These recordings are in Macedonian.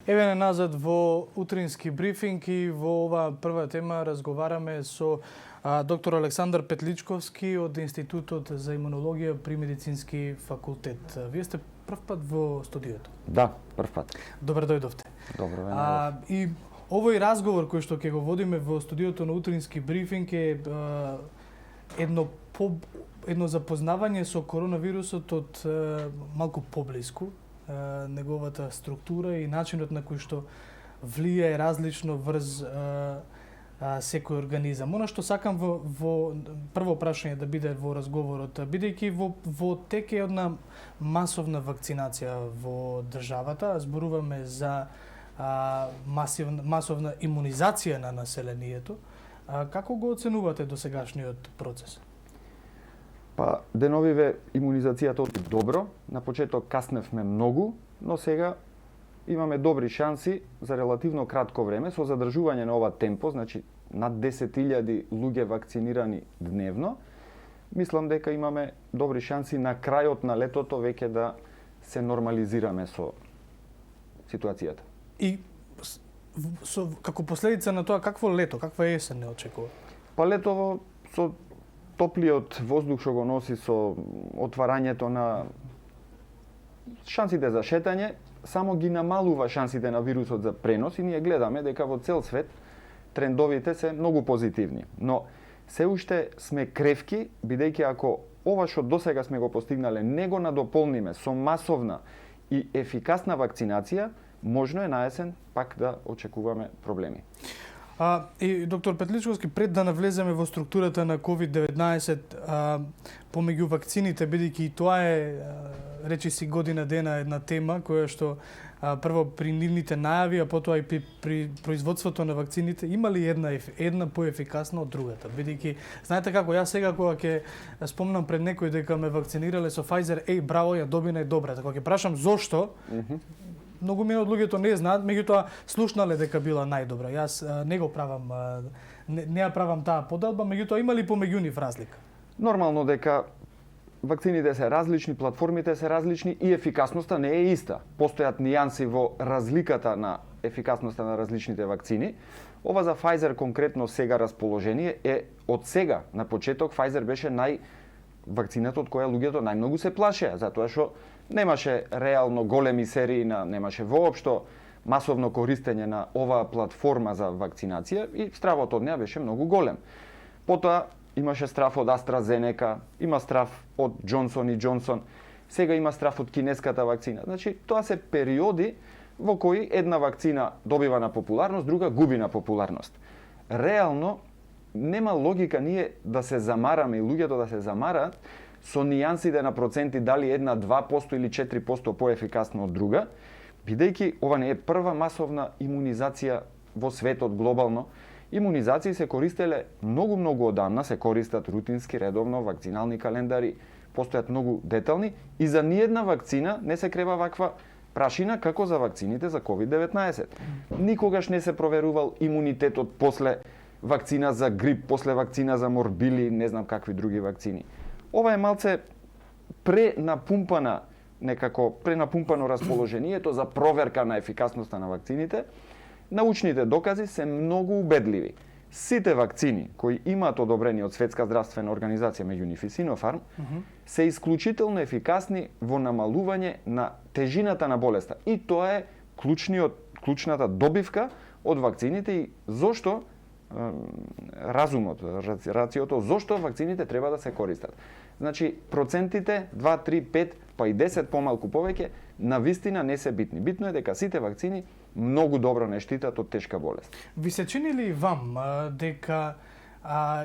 Еве назад во утрински брифинг и во оваа прва тема разговараме со доктор Александар Петличковски од Институтот за имунологија при Медицински факултет. Вие сте прв пат во студиото? Да, прв пат. Добро дојдовте. Добро И овој разговор кој што ќе го водиме во студиото на утрински брифинг е едно запознавање со коронавирусот од малку поблиску. Неговата структура и начинот на кој што влијае различно врз секој организам. Она што сакам во прво прашање да биде во разговорот, бидејќи во тек е една масовна вакцинација во државата, зборуваме за масовна имунизација на населението. Како го оценувате досегашниот процес? Па, деновиве имунизацијата оди добро. На почеток касневме многу, но сега имаме добри шанси за релативно кратко време со задржување на ова темпо, значи над 10.000 луѓе вакцинирани дневно. Мислам дека имаме добри шанси на крајот на летото веќе да се нормализираме со ситуацијата. И како последица на тоа, какво лето, каква есен не очекува? Па летово со топлиот воздух што го носи со отварањето на шансите за шетање, само ги намалува шансите на вирусот за пренос и ние гледаме дека во цел свет трендовите се многу позитивни. Но се уште сме кревки, бидејќи ако ова што досега сме го постигнале не го надополниме со масовна и ефикасна вакцинација, можно е наесен пак да очекуваме проблеми. И доктор Петличковски, пред да навлеземе во структурата на COVID-19 помеѓу вакцините, бидејќи и тоа е, речи си, година дена една тема која што прво при нивните најави, а потоа и при производството на вакцините, има ли една поефикасна од другата? Бидејќи, знаете како, јас сега кога ќе спомнам пред некој дека ме вакцинирале со Pfizer, браво, ја добина е добра. Кога ќе прашам зошто, многу од луѓето не знаат, меѓутоа слушнале дека била најдобра. Јас не го правам, не ја правам таа поделба, меѓутоа има ли помеѓу нив разлика? Нормално дека вакцините се различни, платформите се различни и ефикасноста не е иста. Постојат нијанси во разликата на ефикасноста на различните вакцини. Ова за Pfizer конкретно сега расположение е од сега. На почеток Pfizer беше вакцината од која луѓето најмногу се плашеа, затоа што немаше реално големи серии, немаше воопшто масовно користење на оваа платформа за вакцинација и стравот од неа беше многу голем. Потоа имаше страв од AstraZeneca, има страв од Johnson & Johnson, сега има страв од кинеската вакцина. Значи, тоа се периоди во кои една вакцина добива на популарност, друга губи на популарност. Реално, нема логика ние да се замараме и луѓето да се замараат со нијансите на проценти дали една 2% или 4% поефикасна од друга, бидејќи ова не е прва масовна имунизација во светот глобално. Имунизации се користеле многу одамна, се користат рутински, редовно, вакцинални календари, постојат многу детални и за ниедна вакцина не се крева ваква прашина како за вакцините за COVID-19. Никогаш не се проверувал имунитетот после вакцина за грип, после вакцина за морбили, не знам какви други вакцини. Ова е малце пренапумпано расположението за проверка на ефикасноста на вакцините. Научните докази се многу убедливи. Сите вакцини кои имаат одобрение од Светска здравствена организација меѓу и Синофарм се исклучително ефикасни во намалување на тежината на болеста. И тоа е клучната добивка од вакцините и зошто разумот, рациото, зошто вакцините треба да се користат. Значи, процентите 2, 3, 5, па и 10 помалку повеќе, навистина не се битни. Битно е дека сите вакцини многу добро не штитат од тешка болест. Ви се чини ли вам дека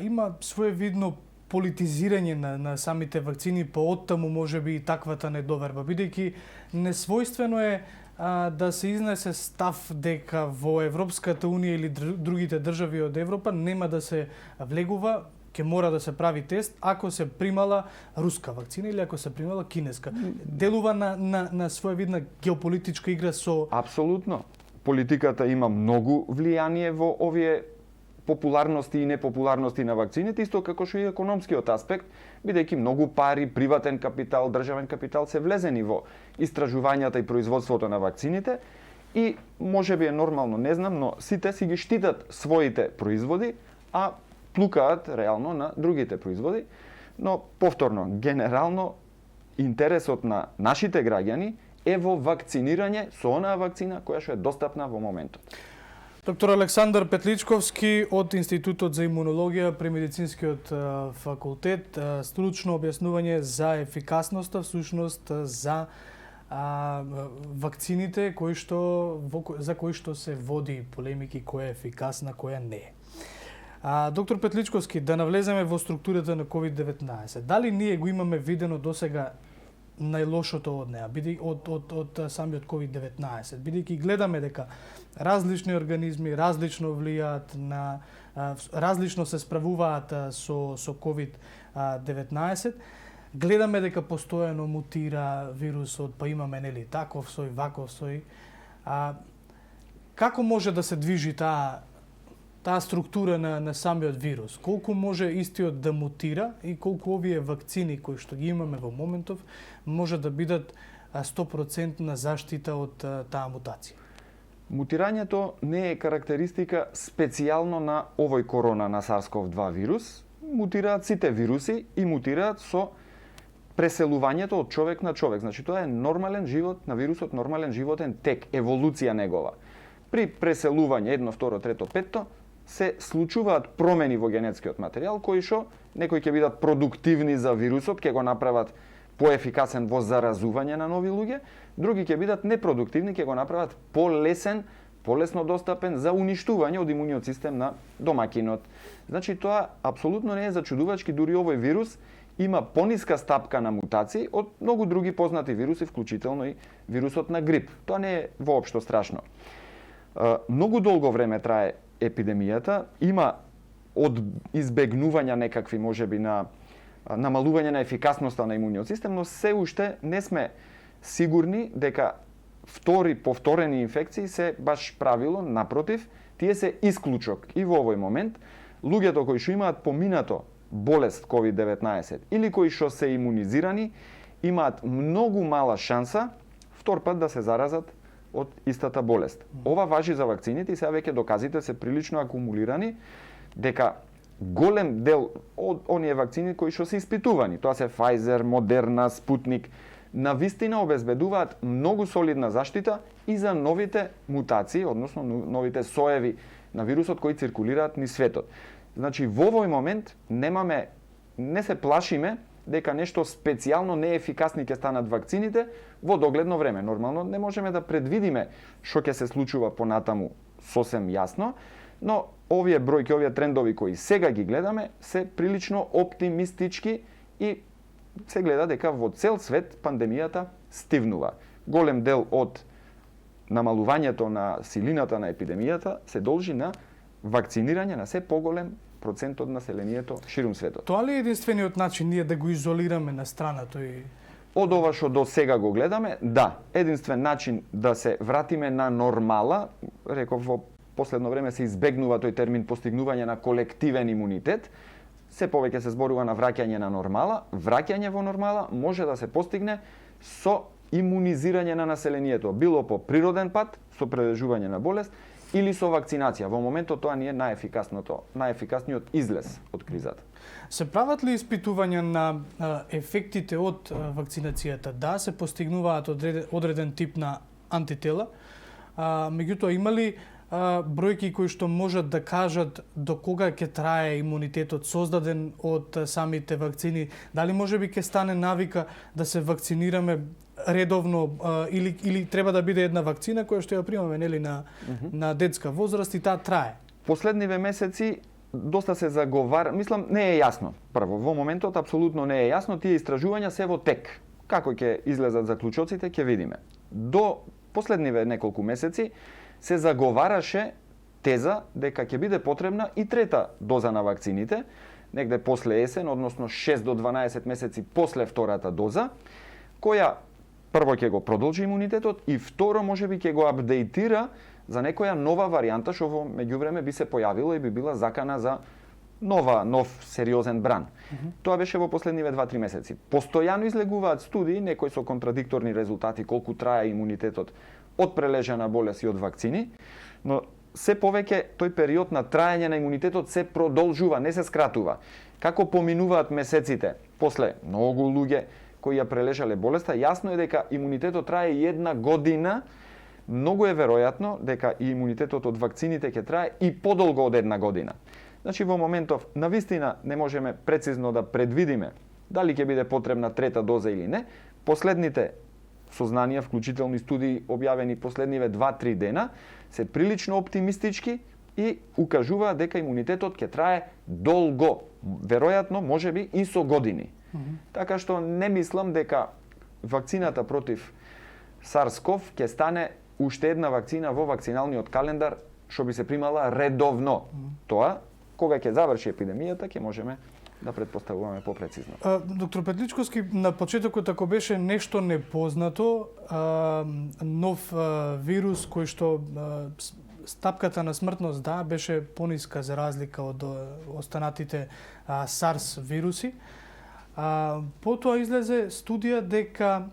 има своевидно политизирање на самите вакцини, па оттаму можеби и таквата недоверба, бидејќи несвојствено е да се изнесе став дека во Европската Унија или другите држави од Европа нема да се влегува, ќе мора да се прави тест ако се примала руска вакцина или ако се примала кинеска. Делува на своевидна геополитичка игра со... Апсолутно. Политиката има многу влијание во овие популарности и непопуларности на вакцините, исто како што и економскиот аспект, бидејќи многу пари, приватен капитал, државен капитал се влезени во истражувањата и производството на вакцините и можеби е нормално, не знам, но сите си ги штитат своите производи, а плукаат реално на другите производи. Но повторно, генерално интересот на нашите граѓани е во вакцинирање со онаа вакцина која што е достапна во моментот. Доктор Александар Петличковски од Институтот за имунологија при Медицинскиот факултет, стручно објаснување за ефикасноста, всушност за вакцините за кои што се води полемики која е ефикасна, која не е. Доктор Петличковски, да навлеземе во структурата на COVID-19. Дали ние го имаме видено досега најлошото од неа, од самиот COVID-19, бидејќи гледаме дека различни организми различно влијаат на различно се справуваат со COVID-19. Гледаме дека постојано мутира вирусот, па имаме нели таков сој, ваков сој. Како може да се движи таа структура на самиот вирус? Колку може истиот да мутира и колку овие вакцини кои што ги имаме во моментов може да бидат 100% заштита од таа мутација? Мутирањето не е карактеристика специјално на овој корона на SARS-CoV-2 вирус. Мутираат сите вируси и мутираат со преселувањето од човек на човек. Значи тоа е нормален живот на вирусот, нормален животен тек, еволуција негова. При преселување едно, второ, трето, петто се случуваат промени во генетскиот материјал кои што некои ќе бидат продуктивни за вирусот, ќе го направат поефикасен во заразување на нови луѓе, други ќе бидат непродуктивни, ќе го направат полесно достапен за уништување од имуниот систем на домакинот. Значи тоа апсолутно не е зачудувачки, дури овој вирус има пониска стапка на мутации од многу други познати вируси, вклучително и вирусот на грип. Тоа не е воопшто страшно. Многу долго време трае епидемијата, има од избегнувања некакви можеби на намалување на ефикасноста на имуниот систем, но се уште не сме сигурни дека повторени инфекции се баш правило, напротив, тие се исклучок. И во овој момент, луѓето кои што имаат поминато болест COVID-19 или кои што се имунизирани, имаат многу мала шанса втор пат да се заразат од истата болест. Ова важи за вакцините и сега веќе доказите се прилично акумулирани дека голем дел од оние вакцини кои што се испитувани, тоа се Pfizer, Moderna, Sputnik, навистина обезбедуваат многу солидна заштита и за новите мутации, односно новите соеви на вирусот кои циркулираат низ светот. Значи во овој момент не се плашиме дека нешто специјално неефикасни ќе станат вакцините во догледно време. Нормално не можеме да предвидиме што ќе се случува понатаму сосем јасно, но овие бројки, овие трендови кои сега ги гледаме се прилично оптимистички и се гледа дека во цел свет пандемијата стивнува. Голем дел од намалувањето на силината на епидемијата се должи на вакцинирање на се поголем процент од населението ширум светот. Тоа ли е единствениот начин ние да го изолираме на страна тој? Од ова што до сега го гледаме, да, единствен начин да се вратиме на нормала, реков во последно време се избегнува тој термин постигнување на колективен имунитет, се повеќе се зборува на враќање на нормала. Враќање во нормала може да се постигне со имунизирање на населението, било по природен пат, со прележување на болест, или со вакцинација. Во моментот тоа не е најефикасниот излез од кризата. Се прават ли испитувања на ефектите од вакцинацијата? Да, се постигнуваат одреден тип на антитела, меѓутоа има ли бројки кои што можат да кажат до кога ќе трае имунитетот создаден од самите вакцини? Дали можеби ќе стане навика да се вакцинираме редовно или треба да биде една вакцина која што ја примаме нели на детска возраст и таа трае? Последниве месеци доста се заговара, мислам не е јасно. Прво, во моментот апсолутно не е јасно, тие истражувања се во тек. Како ќе излезат заклучоците ќе видиме. До последниве неколку месеци се заговараше теза дека ќе биде потребна и трета доза на вакцините, негде после есен, односно 6 до 12 месеци после втората доза, која прво ќе го продолжи имунитетот и второ можеби ќе го апдейтира за некоја нова варијанта што во меѓувреме би се појавила и би била закана за нов сериозен бран. Тоа беше во последниве 2-3 месеци. Постојано излегуваат студии, некои со контрадикторни резултати, колку трае имунитетот од прележана болест и од вакцини, но се повеќе тој период на траење на имунитетот се продолжува, не се скратува. Како поминуваат месеците после многу луѓе кои ја прележале болеста, јасно е дека имунитетот трае 1 година. Многу е веројатно дека и имунитетот од вакцините ќе трае и подолго од 1 година. Значи во моментов навистина не можеме прецизно да предвидиме дали ќе биде потребна трета доза или не. Последните сознанија, вклучително и студии објавени последниве 2-3 дена, се прилично оптимистички и укажуваат дека имунитетот ќе трае долго, веројатно можеби и со години. Така што не мислам дека вакцината против SARS-CoV ќе стане уште една вакцина во вакциналниот календар што би се примала редовно. Тоа, кога ќе заврши епидемијата, ќе можеме да предпоставуваме попрецизно. Доктор Петличковски, на почетокот ако беше нешто непознато, нов вирус кој што стапката на смртност беше пониска за разлика од останатите SARS вируси. Потоа излезе студија дека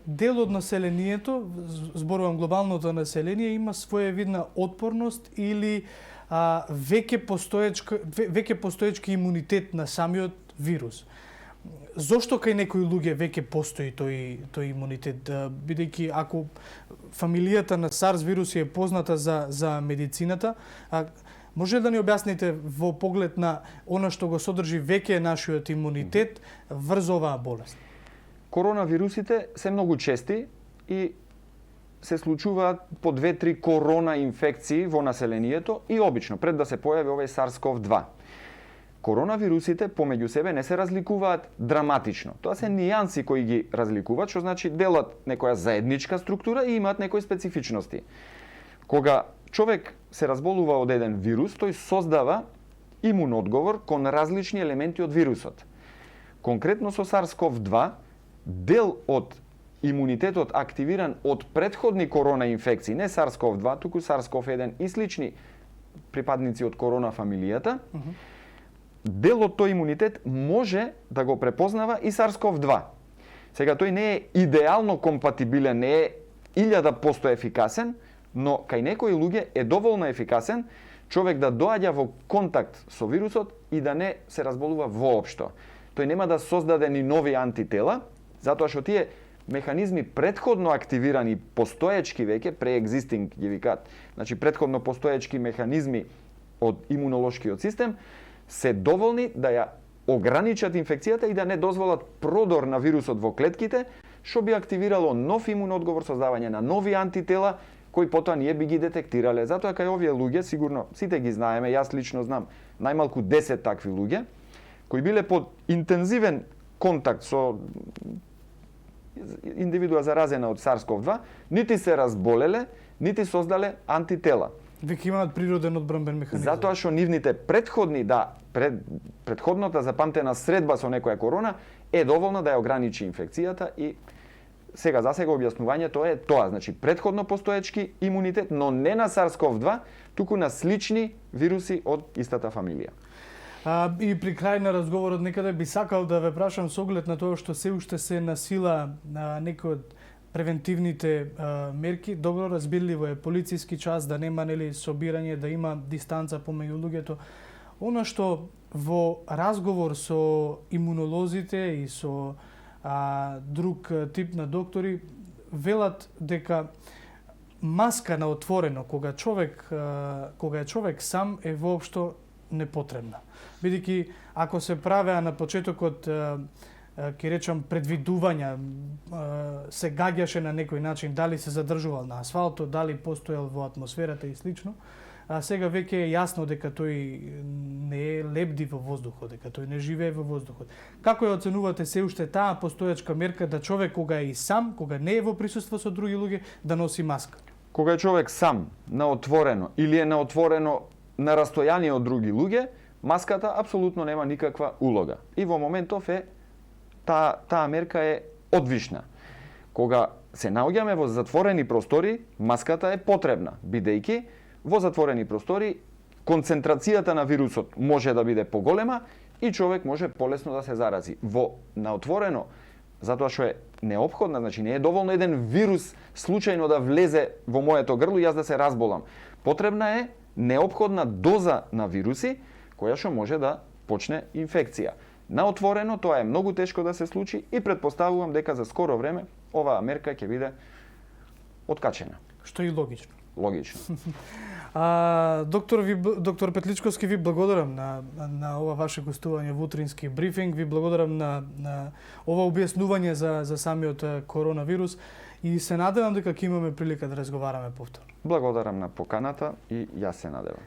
дел од населението, зборувам глобалното население, има своевидна отпорност или веќе постоечки имунитет на самиот вирус. Зошто кај некои луѓе веќе постои тој имунитет? Бидејќи ако фамилијата на SARS вируси е позната за медицината, може да ни објасните во поглед на она што го содржи веќе нашиот имунитет врз оваа болест? Коронавирусите се многу чести и се случуваат по 2-3 корона инфекции во населението и обично пред да се појави овој SARS-CoV-2. Коронавирусите помеѓу себе не се разликуваат драматично. Тоа се нијанси кои ги разликуваат, што значи делат некоја заедничка структура и имаат некои специфичности. Кога човек се разболува од еден вирус, тој создава имун одговор кон различни елементи од вирусот. Конкретно со SARS-CoV-2, дел од имунитетот активиран од претходни корона инфекции, не SARS-CoV-2, туку SARS-CoV-1 и слични припадници од корона фамилијата, дел од тој имунитет може да го препознава и SARS-CoV-2. Сега тој не е идеално компатибилен, не е 1000% ефикасен, но кај некои луѓе е доволно ефикасен човек да доаѓа во контакт со вирусот и да не се разболува воопшто. Тој нема да создаде ни нови антитела, затоа што тие механизми предходно активирани, постоечки веќе, pre-existing ги викаат, значи предходно постоечки механизми од имунолошкиот систем, се доволни да ја ограничат инфекцијата и да не дозволат продор на вирусот во клетките, што би активирало нов имун одговор, создавање на нови антитела, кои потоа ние би ги детектирале. Затоа кај овие луѓе, сигурно сите ги знаеме, јас лично знам најмалку 10 такви луѓе, кои биле под интензивен контакт со индивидуа заразена од SARS-CoV-2, нити се разболеле, нити создале антитела. Веќе имаат природен одбранбен механизам. Затоа што нивните предходни, предходната запамтена средба со некоја корона е доволна да ја ограничи инфекцијата и сега објаснувањето е тоа, значи предходно постоечки имунитет, но не на SARS-CoV-2, туку на слични вируси од истата фамилија. И при крај на разговорот некаде би сакал да ве прашам со оглед на тоа што се уште се на сила некои од превентивните мерки. Добро разбирливо е полициски час, да нема собирање, да има дистанца помеѓу луѓето. Она што во разговор со имунолозите и со друг тип на доктори велат дека маска на отворено кога е човек сам е воопшто непотребна. Бидејќи ако се правеа на почетокот ќе речам предвидувања, се гаѓаше на некој начин дали се задржувал на асфалтот, дали постоел во атмосферата и слично, а сега веќе е јасно дека тој не лебди во воздухот, дека тој не живее во воздухот. Како ја оценувате се уште таа постоечка мерка да човек кога е и сам, кога не е во присуство со други луѓе, да носи маска? Кога е човек сам, на отворено, или е на отворено на растојание од други луѓе, маската апсолутно нема никаква улога. И во моментов таа мерка е одвишна. Кога се наоѓаме во затворени простори, маската е потребна, бидејќи во затворени простори концентрацијата на вирусот може да биде поголема и човек може полесно да се зарази. На отворено Затоа што е неопходна, значи не е доволно еден вирус случајно да влезе во моето грло и јас да се разболам. Потребна е неопходна доза на вируси која што може да почне инфекција. На отворено тоа е многу тешко да се случи и претпоставувам дека за скоро време оваа мерка ќе биде откачена. Што е и логично. Логично. Доктор Петличковски, ви благодарам на ова ваше гостување во утрински брифинг, ви благодарам на ова објаснување за самиот коронавирус и се надевам дека ќе имаме прилика да разговараме повторно. Благодарам на поканата и јас се надевам.